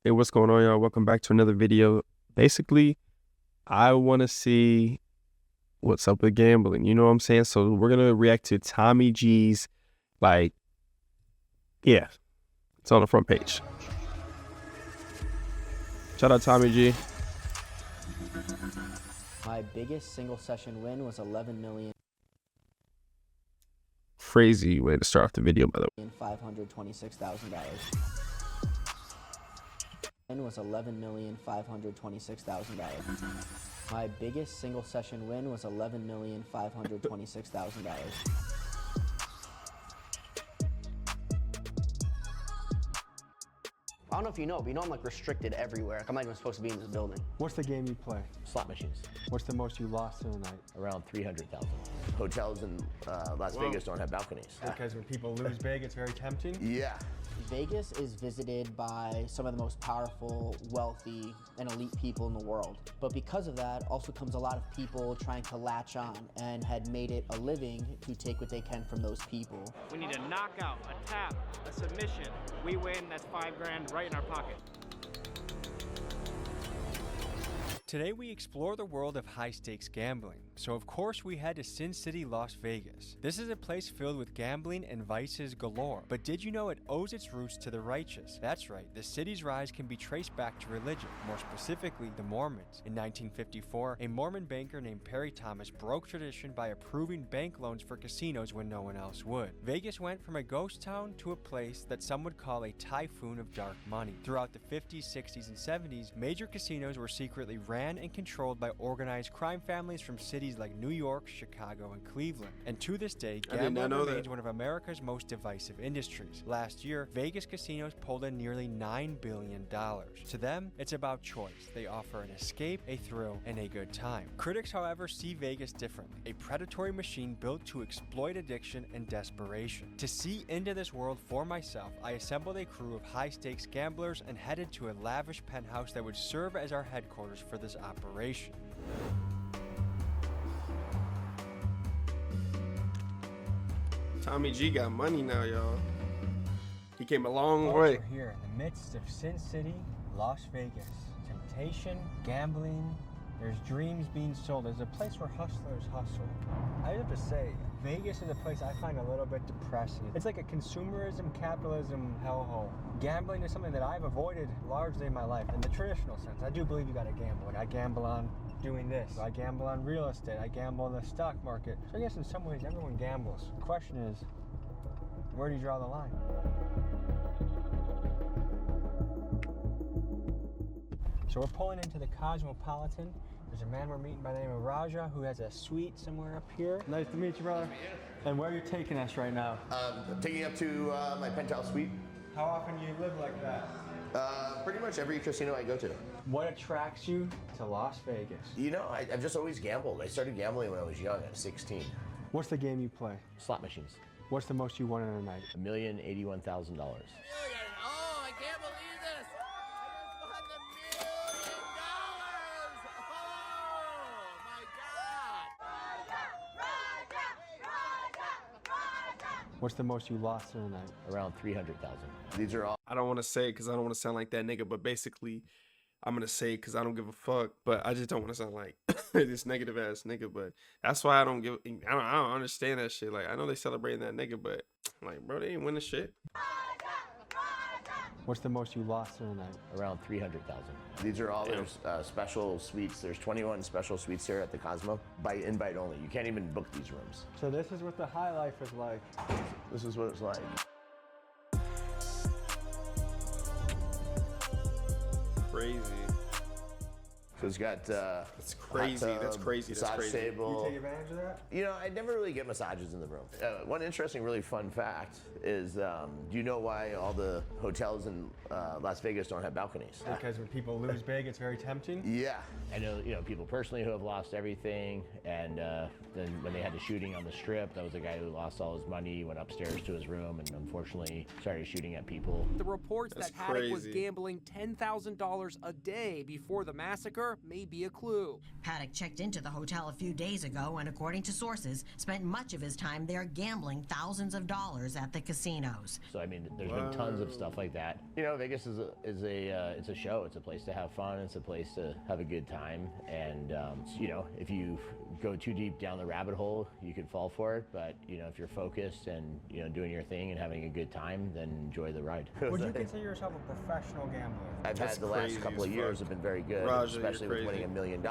Hey, what's going on, y'all? Welcome back to another video. Basically, I want to see what's up with gambling. You know what I'm saying? So we're going to react to Tommy G's, yeah, it's on the front page. Shout out Tommy G. My biggest single session win was $11 million. Crazy way to start off the video, by the way. $526,000. Was $11,526,000. My biggest single session win was $11,526,000. I don't know if you know, but I'm like restricted everywhere. I'm not even supposed to be in this building. What's the game you play? Slot machines. What's the most you lost in a night? Around 300,000. Hotels in Las Vegas don't have balconies. Because when people lose big, it's very tempting? Yeah. Vegas is visited by some of the most powerful, wealthy, and elite people in the world. But because of that, also comes a lot of people trying to latch on and had made it a living to take what they can from those people. We need a knockout, a tap, a submission. We win, that's $5 grand right in our pocket. Today we explore the world of high-stakes gambling, so of course we head to Sin City, Las Vegas. This is a place filled with gambling and vices galore, but did you know it owes its roots to the righteous? That's right, the city's rise can be traced back to religion, more specifically the Mormons. In 1954, a Mormon banker named Perry Thomas broke tradition by approving bank loans for casinos when no one else would. Vegas went from a ghost town to a place that some would call a typhoon of dark money. Throughout the 50s, 60s, and 70s, major casinos were secretly ran and controlled by organized crime families from cities like New York, Chicago, and Cleveland. And to this day, gambling remains one of America's most divisive industries. Last year, Vegas casinos pulled in nearly $9 billion. To them, it's about choice. They offer an escape, a thrill, and a good time. Critics, however, see Vegas differently, a predatory machine built to exploit addiction and desperation. To see into this world for myself, I assembled a crew of high-stakes gamblers and headed to a lavish penthouse that would serve as our headquarters for this operation. Tommy G got money now, y'all. He came a long way. We're here in the midst of Sin City, Las Vegas. Temptation, gambling, there's dreams being sold. There's a place where hustlers hustle. I have to say, Vegas is a place I find a little bit depressing. It's like a consumerism, capitalism hellhole. Gambling is something that I've avoided largely in my life. In the traditional sense, I do believe you gotta gamble. Like I gamble on doing this. I gamble on real estate. I gamble on the stock market. So I guess in some ways everyone gambles. The question is, where do you draw the line? So we're pulling into the Cosmopolitan. There's a man we're meeting by the name of Raja who has a suite somewhere up here. Nice to meet you, brother. And where are you taking us right now? I'm taking you up to my penthouse suite. How often do you live like that? Pretty much every casino I go to. What attracts you to Las Vegas? You know, I've just always gambled. I started gambling when I was young, at 16. What's the game you play? Slot machines. What's the most you won in a night? $1,081,000. Oh, I can't believe this! I just won the $1 million! Oh my God! What's the most you lost in a night? Around 300,000. These are all. I don't want to say it because I don't want to sound like that nigga, but basically, I'm gonna say it because I don't give a fuck. But I just don't want to sound like this negative ass nigga. But that's why I don't give. I don't understand that shit. Like I know they celebrating that nigga, but like, bro, they ain't winning shit. What's the most you lost in a night? Around 300,000. These are all their special suites. There's 21 special suites here at the Cosmo. By invite only. You can't even book these rooms. So this is what the high life is like. This is what it's like. Crazy. So it's got That's crazy. hot tub, That's crazy. That's massage crazy. table. You take advantage of that? You know, I never really get massages in the room. One interesting, really fun fact is, do you know why all the hotels in Las Vegas don't have balconies? Because when people lose big, it's very tempting. Yeah. I know, people personally who have lost everything, and then when they had the shooting on the Strip, that was a guy who lost all his money, went upstairs to his room, and unfortunately started shooting at people. The reports That's that Haddock was crazy. gambling $10,000 a day before the massacre number may be a clue. Paddock checked into the hotel a few days ago and, according to sources, spent much of his time there gambling thousands of dollars at the casinos. So I mean, there's been tons of stuff like that. You know, Vegas is it's a show. It's a place to have fun. It's a place to have a good time. And you know, if you go too deep down the rabbit hole, you could fall for it. But you know, if you're focused and doing your thing and having a good time, then enjoy the ride. Would you consider yourself a professional gambler? I've had the last couple of years have been very good, Roger, especially you're with winning $1 million.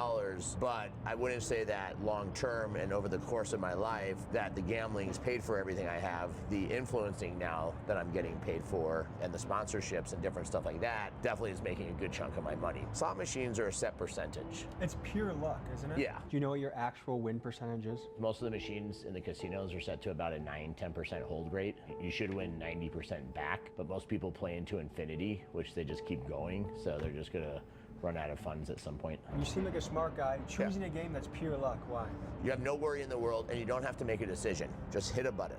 But I wouldn't say that long term and over the course of my life that the gambling's paid for everything I have. The influencing now that I'm getting paid for and the sponsorships and different stuff like that definitely is making a good chunk of my money. Slot machines are a set percentage. It's pure luck, isn't it? Yeah. Do you know what your actual win percentage is? Most of the machines in the casinos are set to about a 9-10% hold rate. You should win 90% back, but most people play into infinity, which they just keep going, so they're just gonna run out of funds at some point. You seem like a smart guy. Choosing a game that's pure luck. Why? You have no worry in the world, and you don't have to make a decision. Just hit a button.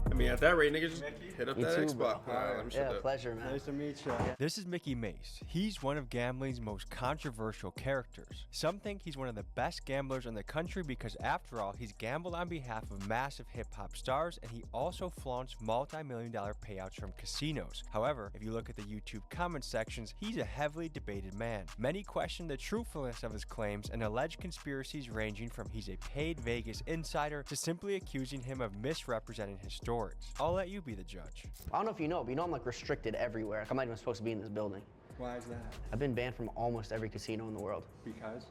I mean, at that rate, nigga, just hit up You that too, Xbox. bro. All right, let me shut Yeah, up. pleasure, man. Nice to meet you. This is Mickey Mace. He's one of gambling's most controversial characters. Some think he's one of the best gamblers in the country because, after all, he's gambled on behalf of massive hip-hop stars, and he also flaunts multi-million-dollar payouts from casinos. However, if you look at the YouTube comment sections, he's a heavily debated man. Many question the truthfulness of his claims and alleged conspiracies ranging from he's a paid Vegas insider to simply accusing him of misrepresenting his stories. I'll let you be the judge. I don't know if you know, but you know I'm like restricted everywhere. I'm not even supposed to be in this building. Why is that? I've been banned from almost every casino in the world. Because?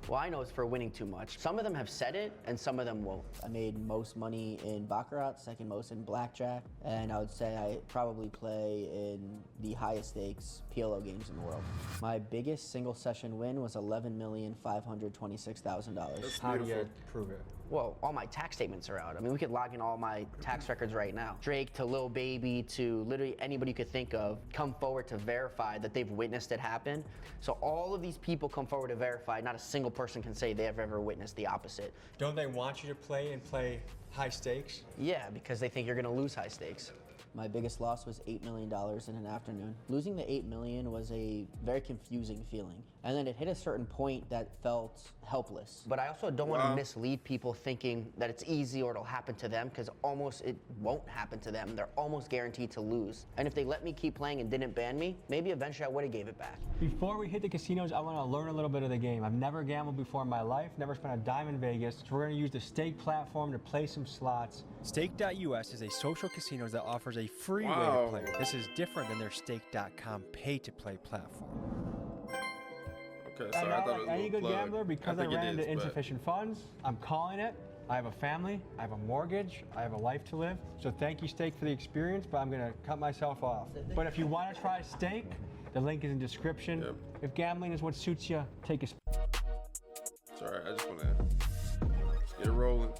Well, I know it's for winning too much. Some of them have said it, and some of them won't. I made most money in Baccarat, second most in Blackjack, and I would say I probably play in the highest stakes PLO games in the world. My biggest single session win was $11,526,000. How do you prove it? Well, all my tax statements are out. I mean, we could log in all my tax records right now. Drake to Lil Baby to literally anybody you could think of come forward to verify that they've witnessed it happen. So all of these people come forward to verify. Not a single person can say they have ever witnessed the opposite. Don't they want you to play high stakes? Yeah, because they think you're gonna lose high stakes. My biggest loss was $8 million in an afternoon. Losing the $8 million was a very confusing feeling. And then it hit a certain point that felt helpless. But I also don't want to mislead people thinking that it's easy or it'll happen to them, because almost it won't happen to them. They're almost guaranteed to lose. And if they let me keep playing and didn't ban me, maybe eventually I would have gave it back. Before we hit the casinos, I want to learn a little bit of the game. I've never gambled before in my life, never spent a dime in Vegas, so we're going to use the Stake platform to play some slots. Stake.us is a social casino that offers a free way to play. This is different than their Stake.com pay-to-play platform. Okay, And sorry, I not thought it like was a any little good plug. gambler, because I think it ran into is, but- insufficient funds, I'm calling it. I have a family, I have a mortgage, I have a life to live. So thank you, Stake, for the experience, but I'm going to cut myself off. But if you want to try Stake, the link is in description. Yep. If gambling is what suits you, take a It's alright, I just want to get it rolling.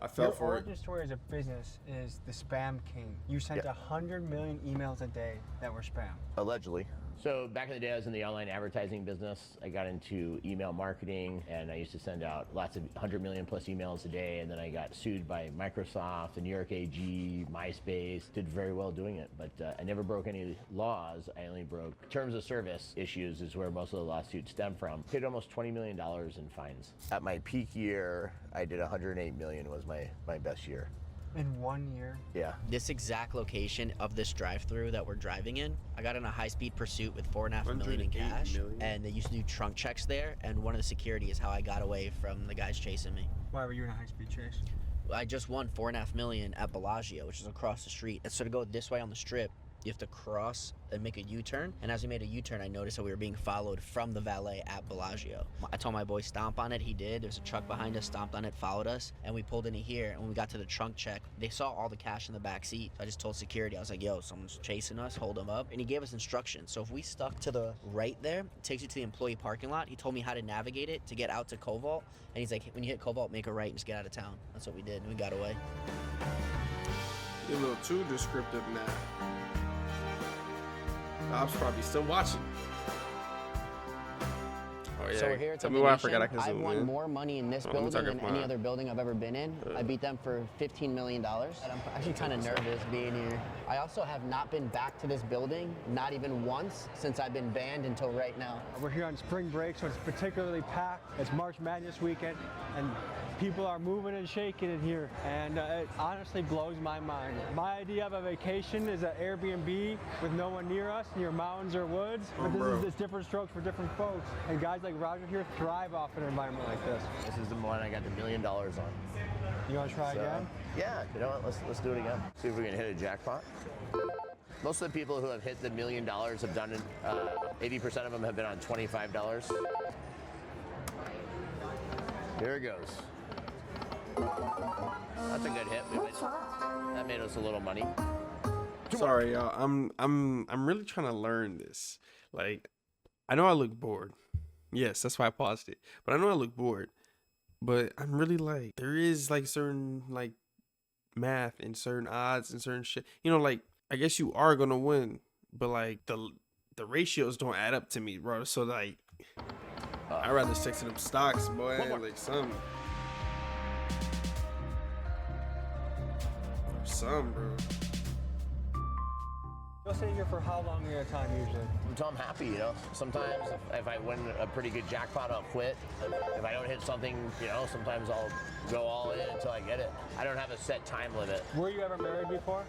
I fell Your for it. origin story as a business is the spam king. You sent 100 million emails a day that were spam. Allegedly. So back in the day, I was in the online advertising business. I got into email marketing, and I used to send out lots of 100 million plus emails a day. And then I got sued by Microsoft, the New York AG, MySpace. Did very well doing it, but I never broke any laws. I only broke terms of service issues, is where most of the lawsuits stem from. Paid almost $20 million in fines. At my peak year, I did 108 million was my best year. In 1 year? Yeah. This exact location of this drive-through that we're driving in, I got in a high-speed pursuit with $4.5 million in cash, and they used to do trunk checks there, and one of the security is how I got away from the guys chasing me. Why were you in a high-speed chase? I just won $4.5 million at Bellagio, which is across the street. And so to go this way on the strip, you have to cross and make a U-turn. And as we made a U-turn, I noticed that we were being followed from the valet at Bellagio. I told my boy stomp on it. He did. There was a truck behind us, stomped on it, followed us, and we pulled into here. And when we got to the trunk check, they saw all the cash in the back seat. I just told security, I was like, yo, someone's chasing us, hold them up. And he gave us instructions. So if we stuck to the right there, it takes you to the employee parking lot. He told me how to navigate it to get out to Cobalt. And he's like, when you hit Cobalt, make a right and just get out of town. That's what we did, and we got away. You're a little too descriptive now. Bob's probably still watching. yeah. So here at Tell the me why I Venetian, forgot I can I've zoom won in. more money in this Oh, let me building talk than about any mine. other building I've ever been in. I beat them for $15 million. And I'm actually kind of nervous being here. I also have not been back to this building, not even once, since I've been banned until right now. We're here on spring break, so it's particularly packed. It's March Madness weekend, and people are moving and shaking in here, and it honestly blows my mind. My idea of a vacation is an Airbnb with no one near us, near mountains or woods, but this is different strokes for different folks. And guys like Roger here thrive off an environment like this. This is the one I got the $1 million on. You want to try again? Yeah, you know what? Let's do it again. See if we can hit a jackpot. Most of the people who have hit the $1 million have done it. 80% of them have been on $25. Here it goes. That's a good hit. That made us a little money. Sorry, y'all. I'm really trying to learn this. Like, I know I look bored. Yes, that's why I paused it. But I know I look bored. But I'm really like, there is like certain like math and certain odds and certain shit. You know, like, I guess you are gonna win, but like the ratios don't add up to me, bro. So like, I'd rather stick to them stocks, boy. Like some, bro. You'll stay here for how long at a time usually? Until I'm happy, you know. Sometimes if I win a pretty good jackpot, I'll quit. If I don't hit something, you know, sometimes I'll go all in until I get it. I don't have a set time limit. Were you ever married before?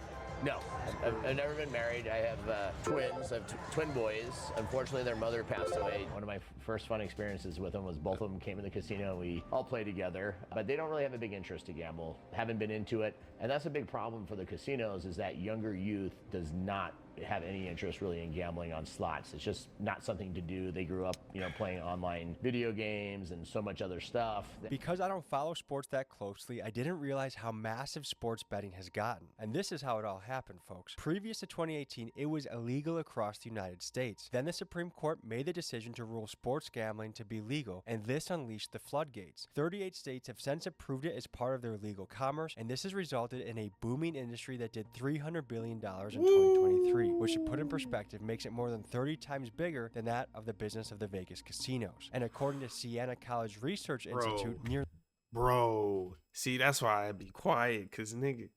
No, I've never been married. I have twins. I have twin boys. Unfortunately, their mother passed away. One of my first fun experiences with them was both of them came in the casino and we all played together. But they don't really have a big interest to gamble. Haven't been into it. And that's a big problem for the casinos is that younger youth does not have any interest really in gambling on slots. It's just not something to do. They grew up, you know, playing online video games and so much other stuff. Because I don't follow sports that closely, I didn't realize how massive sports betting has gotten. And this is how it all happened, folks. Previous to 2018, it was illegal across the United States. Then the Supreme Court made the decision to rule sports gambling to be legal, and this unleashed the floodgates. 38 states have since approved it as part of their legal commerce, and this has resulted in a booming industry that did $300 billion in 2023. Which, to put in perspective, makes it more than 30 times bigger than that of the business of the Vegas casinos. And according to Siena College Research Institute, Bro, see, that's why I be quiet, cause nigga,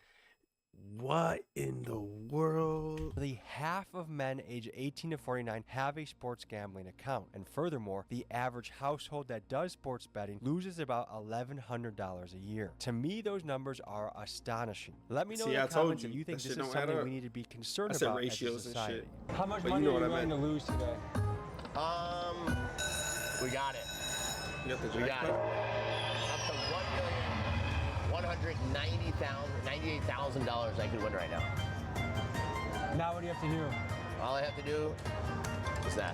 what in the world? Nearly half of men aged 18 to 49 have a sports gambling account, and furthermore, the average household that does sports betting loses about $1,100 a year. To me, those numbers are astonishing. Let me know in the comments if you think this is something we need to be concerned about ratios as a society. and shit. How much But money you know are what you I willing meant. to lose today? We got it. You got the We got it. jackpot? Up to $1,198,000 I could win right now. Now what do you have to do? All I have to do is that.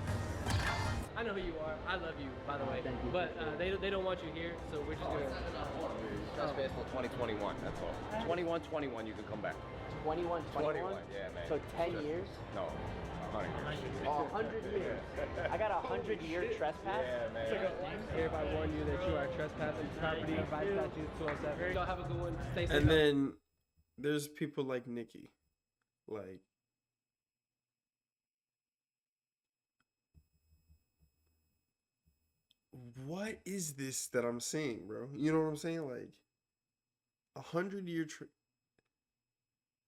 I know who you are. I love you, by the way. Thank you. But they don't want you here, so we're just gonna. That's baseball 2021, that's all. 21-21, you can come back. 21, 21? Yeah, man. So 10 years? No, 100 years. Oh, 100 years. I got a 100-year trespass? Yeah, man. Hereby warn you that you are trespassing property by statute 207. Y'all have a good one. Stay safe. And then there's people like Nikki, like. What is this that I'm seeing, bro? You know what I'm saying? Like 100-year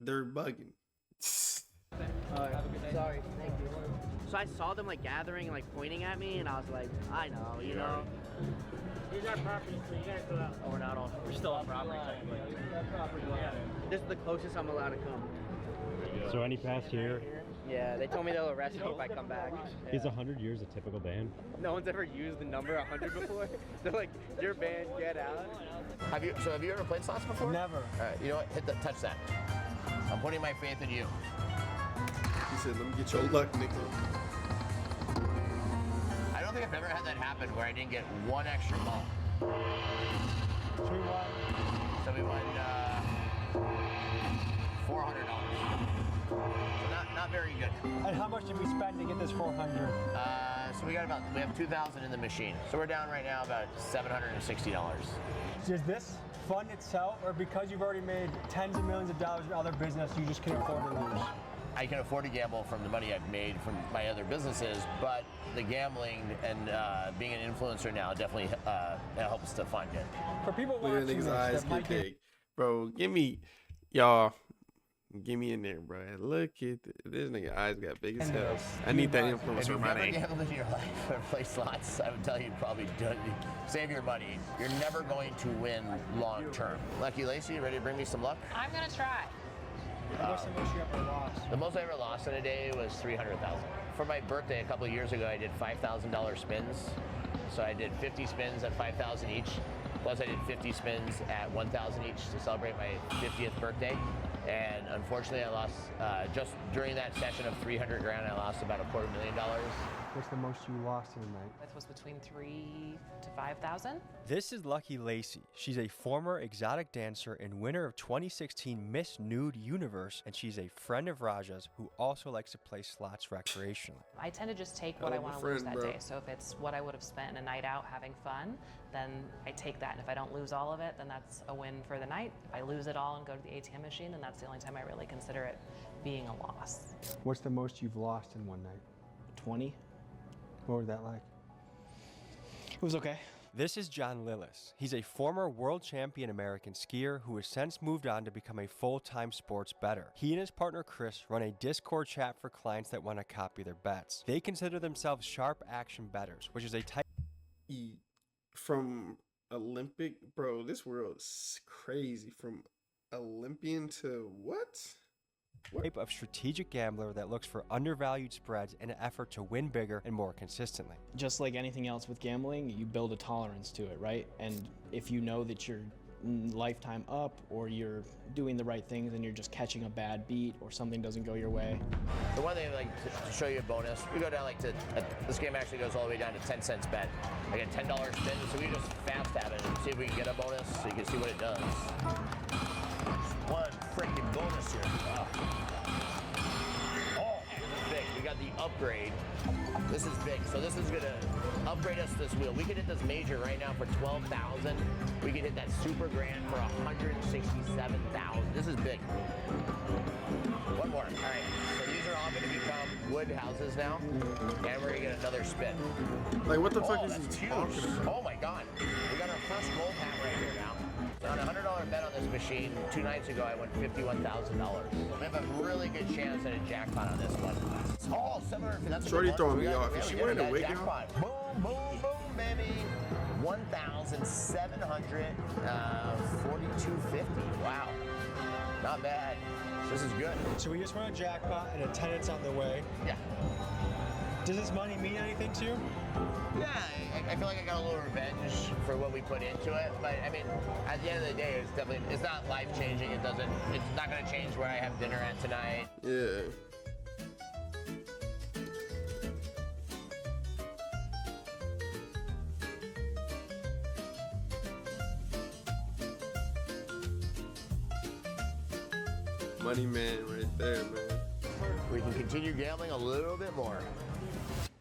they're bugging. Sorry, thank you. So I saw them like gathering, like pointing at me, and I was like, I know, you know. Here's our property, so you guys go out. Oh, we're not on. We're still on property. This is the closest I'm allowed to come. So any past year? Yeah, they told me they'll arrest me if I come back. Is 100 years a typical ban? No one's ever used the number 100 before. They're like, you're banned, get out. Have you ever played slots before? Never. All right, you know what? Touch that. I'm putting my faith in you. He said, let me get your luck, nigga. I don't think I've ever had that happen where I didn't get one extra ball. So we won. So we won $400. So not very good. And how much did we spend to get this 400? So we have 2,000 in the machine. So we're down right now about $760. Is this fun itself, or because you've already made tens of millions of dollars in other business, you just can afford to lose? I can afford to gamble from the money I've made from my other businesses, but the gambling and being an influencer now definitely helps to fund it. For people Look at watching niggas' this eyes that might get be big. Bro, give me, y'all, give me in there, bro. Look at this nigga eyes got big as hell. I need that If influencer you've never money. gambled in your life or play slots, I would tell you probably don't save your money. You're never going to win long term. Lucky Lacey, you ready to bring me some luck? I'm gonna try. What's the most you ever lost? The most I ever lost in a day was $300,000. For my birthday a couple of years ago, I did $5,000 spins. So I did 50 spins at $5,000 each. Plus I did 50 spins at $1,000 each to celebrate my 50th birthday. And unfortunately, I lost, just during that session of 300 grand, I lost about $250,000. What's the most you lost in a night? It was between 3,000 to 5,000. This is Lucky Lacey. She's a former exotic dancer and winner of 2016 Miss Nude Universe, and she's a friend of Raja's who also likes to play slots recreationally. I tend to just take what I want to lose that day. So if it's what I would have spent in a night out having fun, then I take that. And if I don't lose all of it, then that's a win for the night. If I lose it all and go to the ATM machine, then that's the only time I really consider it being a loss. What's the most you've lost in one night? 20. What was that like? It was okay. This is John Lillis. He's a former world champion American skier who has since moved on to become a full-time sports bettor. He and his partner Chris run a Discord chat for clients that want to copy their bets. They consider themselves sharp action bettors, which is a type From Olympic, bro, this world's crazy. From Olympian to what? type of strategic gambler that looks for undervalued spreads in an effort to win bigger and more consistently. Just like anything else with gambling, you build a tolerance to it, right? And if you know that you're lifetime up or you're doing the right things and you're just catching a bad beat or something doesn't go your way. The one thing, like, to show you a bonus, we go down like to, this game actually goes all the way down to 10 cents bet. I get $10 spin, so we just fast tab it and see if we can get a bonus so you can see what it does. One freaking bonus here. Wow. Oh, this is big. We got the upgrade. This is big. So this is gonna upgrade us this wheel. We could hit this major right now for 12,000. We could hit that super grand for 167,000. This is big. One more. All right. So these are all gonna become wood houses now, and we're gonna get another spin. Like, what the fuck is that's he huge. talking about? Oh my god. We got our first gold hat right here now. So on a $100 bet on this machine, 2 nights ago, I won $51,000. We have a really good chance at a jackpot on this one. Oh, 750. That's a Shorty good one. throwing We me got- off. yeah, Is she we got wearing a that wig, y'all? jackpot. Boom, boom, boom, baby. 1,742.50. Wow. Not bad. This is good. So we just won a jackpot and attendance on the way. Yeah. Does this money mean anything to you? Yeah, I feel like I got a little revenge for what we put into it, but I mean, at the end of the day, it's not life changing. It's not gonna change where I have dinner at tonight. Yeah. Money man right there, man. We can continue gambling a little bit more.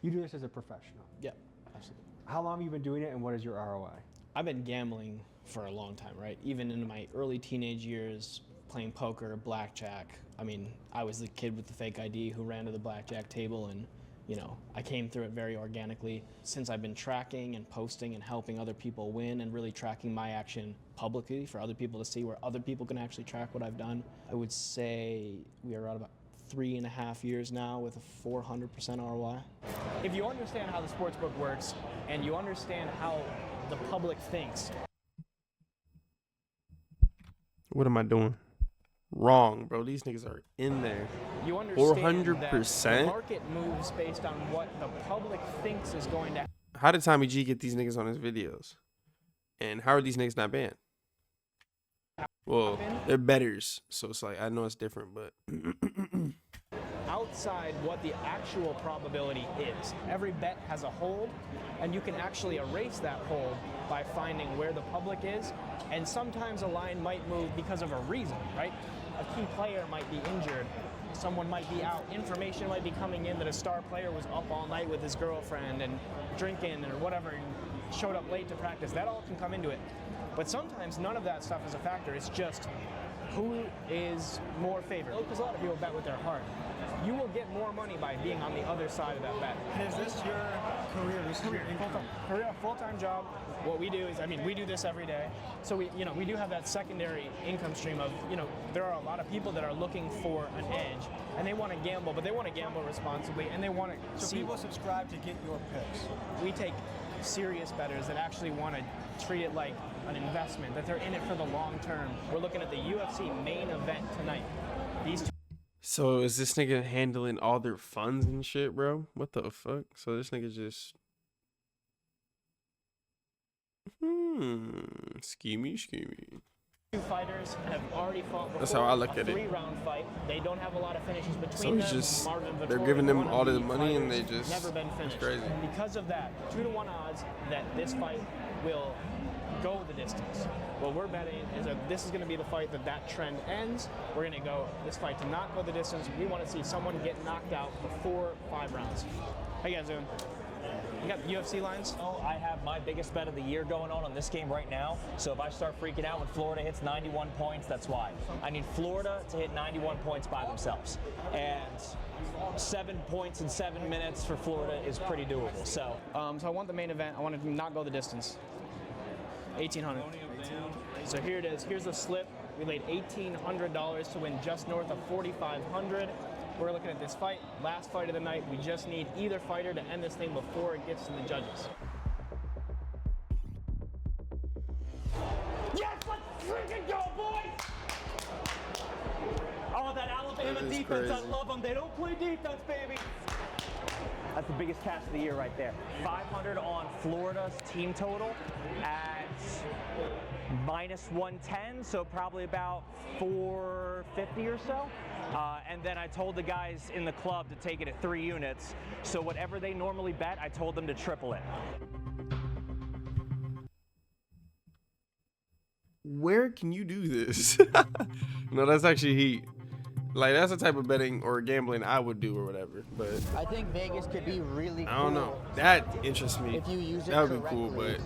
You do this as a professional. Yeah, absolutely. How long have you been doing it and what is your ROI? I've been gambling for a long time, right? Even in my early teenage years, playing poker, blackjack. I mean, I was the kid with the fake ID who ran to the blackjack table and, you know, I came through it very organically. Since I've been tracking and posting and helping other people win and really tracking my action publicly for other people to see where other people can actually track what I've done, I would say we are at about 3.5 years now with a 400% ROI. If you understand how the sportsbook works and you understand how the public thinks. What am I doing? Wrong, bro. These niggas are in there. You understand that the 400%? market moves based on what the public thinks is going to. How did Tommy G get these niggas on his videos? And how are these niggas not banned? Well, they're betters, so it's like, I know it's different, but Outside what the actual probability is. Every bet has a hold, and you can actually erase that hold by finding where the public is. And sometimes a line might move because of a reason, right? A key player might be injured. Someone might be out. Information might be coming in that a star player was up all night with his girlfriend and drinking or whatever, and showed up late to practice. That all can come into it. But sometimes none of that stuff is a factor. It's just who is more favored? Because a lot of people bet with their heart. You will get more money by being on the other side of that bet. And is this your career? This is your income? Career, full-time job. What we do is, I mean, we do this every day. So we do have that secondary income stream of, there are a lot of people that are looking for an edge, and they want to gamble, but they want to gamble responsibly, and they want to So people subscribe to get your picks. We take serious bettors that actually want to treat it like an investment, that they're in it for the long term. We're looking at the UFC main event tonight. These two So is this nigga handling all their funds and shit, bro? What the fuck? So this nigga just schemy. fighters have already fought before. That's how I look at it. 3-round fight. They don't have a lot of finishes between So he's them. just Marvin they're Vettori, giving them one of all the the money and they fighters, just never been it's finished. crazy. Because of that, 2-to-1 odds that this fight will go the distance. What we're betting is that this is going to be the fight that trend ends. We're going to go this fight to not go the distance. We want to see someone get knocked out before 5 rounds. How you guys doing? You got UFC lines? Oh, I have my biggest bet of the year going on this game right now. So if I start freaking out when Florida hits 91 points, that's why. I need Florida to hit 91 points by themselves. And 7 points in 7 minutes for Florida is pretty doable. So I want the main event. I want to not go the distance. 1,800. So here it is. Here's the slip. We laid $1,800 to win just north of 4,500. We're looking at this fight, last fight of the night. We just need either fighter to end this thing before it gets to the judges. yes, let's freaking go, boys! Oh, that Alabama That is defense, I crazy. love them. They don't play defense, baby. That's the biggest cash of the year right there. 500 on Florida's team total at -110, so probably about 450 or so. And then I told the guys in the club to take it at 3 units. So whatever they normally bet, I told them to triple it. Where can you do this? No, that's actually heat. Like that's the type of betting or gambling I would do or whatever. But I think Vegas could be really cool. I don't know. That interests me. If you use it that would correctly. be cool, but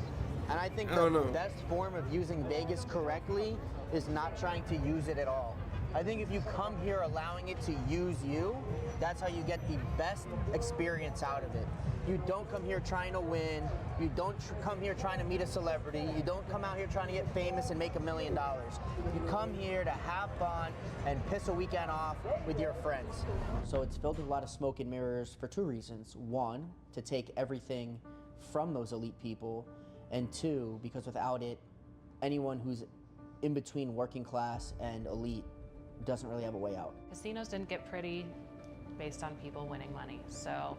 And I think I the don't know. best form of using Vegas correctly is not trying to use it at all. I think if you come here allowing it to use you, that's how you get the best experience out of it. You don't come here trying to win. You don't come here trying to meet a celebrity. You don't come out here trying to get famous and make $1 million. You come here to have fun and piss a weekend off with your friends. So it's filled with a lot of smoke and mirrors for 2 reasons. 1, to take everything from those elite people, and 2, because without it, anyone who's in between working class and elite doesn't really have a way out. Casinos didn't get pretty based on people winning money. So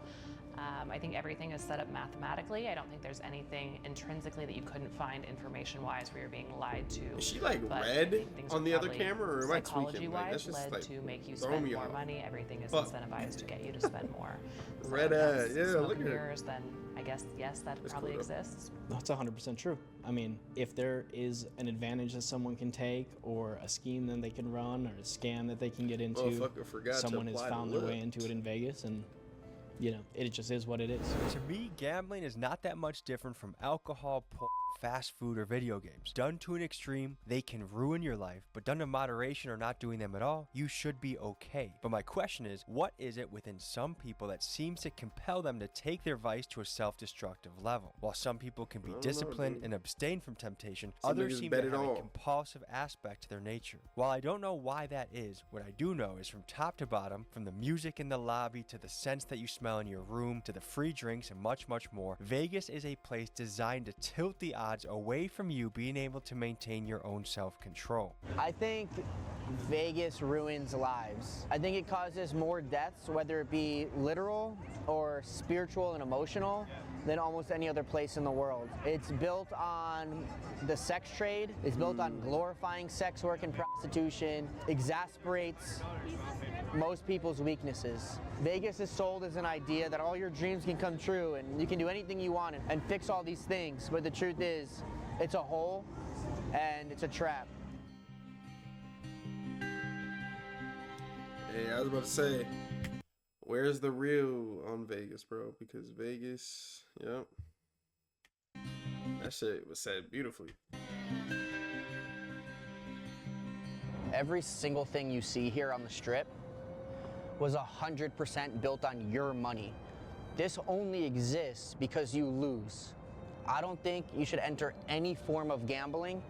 I think everything is set up mathematically. I don't think there's anything intrinsically that you couldn't find information-wise where you're being lied to. is she like But I red think things on are the other probably camera, or am I tweaking? Like, psychology-wise that's just led like to make you throwing spend me more off. money. Everything is Fuck. incentivized to get you to spend more. So Red if that's eye, yeah, smoke look and at her. mirrors, then I guess yes, that That's probably cool, though. exists. That's 100% true. I mean, if there is an advantage that someone can take, or a scheme that they can run, or a scam that they can get into, Motherfucker forgot to someone has apply the found their way look. into it in Vegas, and it just is what it is. To me, gambling is not that much different from alcohol, porn, fast food, or video games. Done to an extreme, they can ruin your life, but done in moderation or not doing them at all, you should be okay. But my question is, what is it within some people that seems to compel them to take their vice to a self-destructive level? While some people can be I don't know, disciplined dude. and abstain from temptation, Some others niggas seem to bet have it a all. compulsive aspect to their nature. While I don't know why that is, what I do know is from top to bottom, from the music in the lobby to the scents that you smell in your room to the free drinks and much, much more, Vegas is a place designed to tilt the odds away from you being able to maintain your own self-control. I think Vegas ruins lives. I think it causes more deaths, whether it be literal or spiritual and emotional, than almost any other place in the world. It's built on the sex trade. It's built on glorifying sex work and prostitution. Exasperates most people's weaknesses. Vegas is sold as an idea that all your dreams can come true and you can do anything you want and fix all these things. But the truth is, it's a hole and it's a trap. Hey, I was about to say, where's the real on Vegas, bro? Because Vegas, yep. That shit was said beautifully. Every single thing you see here on the strip was 100% built on your money. This only exists because you lose. I don't think you should enter any form of gambling,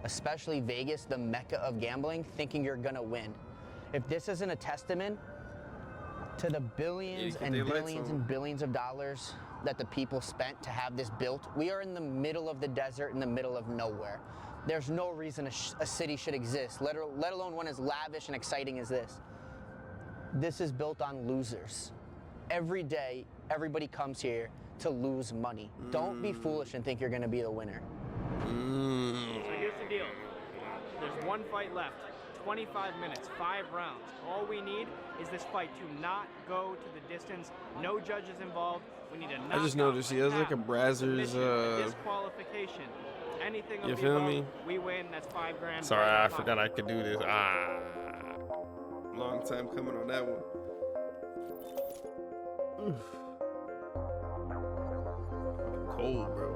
especially Vegas, the mecca of gambling, thinking you're gonna win. If this isn't a testament to the billions and billions and billions of dollars that the people spent to have this built, we are in the middle of the desert, in the middle of nowhere. There's no reason a city should exist, let alone one as lavish and exciting as this. This is built on losers. Every day, everybody comes here to lose money. Don't be foolish and think you're gonna be the winner. So here's the deal. There's one fight left. 25 minutes, 5 rounds. All we need is this fight to not go to the distance. No judges involved. We need a knockout. I just noticed he has like a Brazzers disqualification. Anything you feel me? We win. That's $5,000. Sorry, I forgot I could do this. Long time coming on that one. Oof. Cold, bro.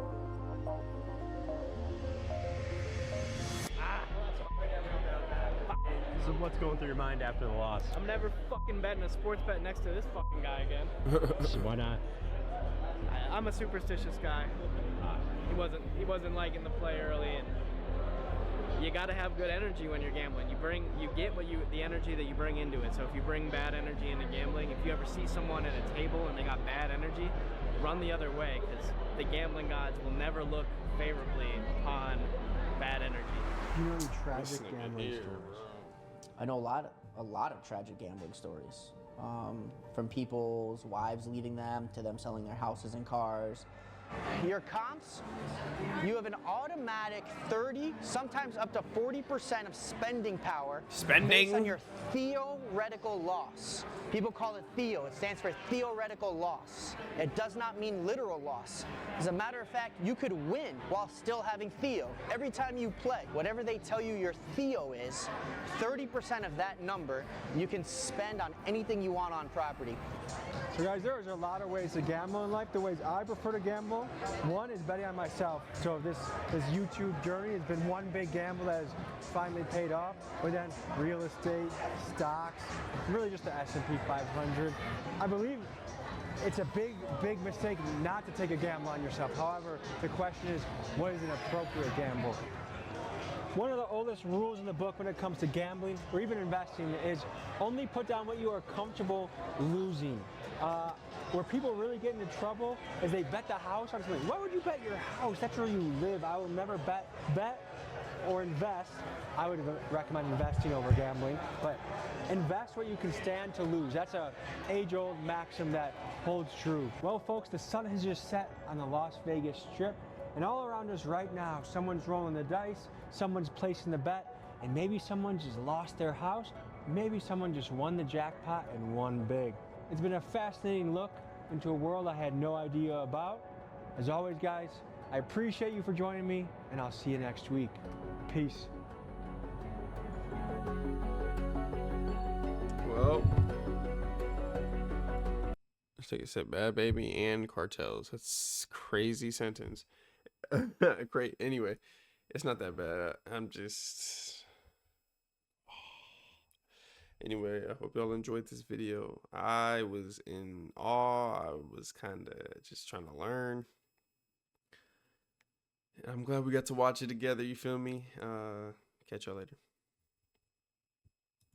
So what's going through your mind after the loss? I'm never fucking betting a sports bet next to this fucking guy again. Why not? I'm a superstitious guy. He wasn't liking the play early, and you got to have good energy when you're gambling. You get the energy that you bring into it. So if you bring bad energy into gambling, if you ever see someone at a table and they got bad energy, run the other way, because the gambling gods will never look favorably upon bad energy. You know any tragic gambling stories? I know a lot of tragic gambling stories. From people's wives leaving them to them selling their houses and cars. Your comps, you have an automatic 30, sometimes up to 40% of spending power based on your theoretical loss. People call it theo. It stands for theoretical loss. It does not mean literal loss. As a matter of fact, you could win while still having theo. Every time you play, whatever they tell you your theo is, 30% of that number you can spend on anything you want on property. So guys, there's a lot of ways to gamble in life. The ways I prefer to gamble, one is betting on myself. So this YouTube journey has been one big gamble that has finally paid off. But then real estate, stocks, really just the S&P 500. I believe it's a big mistake not to take a gamble on yourself. However, the question is, what is an appropriate gamble? One of the oldest rules in the book when it comes to gambling or even investing is only put down what you are comfortable losing. Where people really get into trouble is they bet the house on something. Why would you bet your house? That's where you live. I will never bet or invest. I would recommend investing over gambling, but invest what you can stand to lose. That's a age-old maxim that holds true. Well, folks, the sun has just set on the Las Vegas Strip, and all around us right now, someone's rolling the dice, someone's placing the bet, and maybe someone just lost their house, maybe someone just won the jackpot and won big. It's been a fascinating look into a world I had no idea about. As always, guys, I appreciate you for joining me, and I'll see you next week. Peace. Well, let's take a sip. Bad Baby and cartels. That's a crazy sentence. Great. Anyway, it's not that bad. I'm just... Anyway, I hope y'all enjoyed this video. I was in awe. I was kind of just trying to learn. I'm glad we got to watch it together. You feel me? Catch y'all later.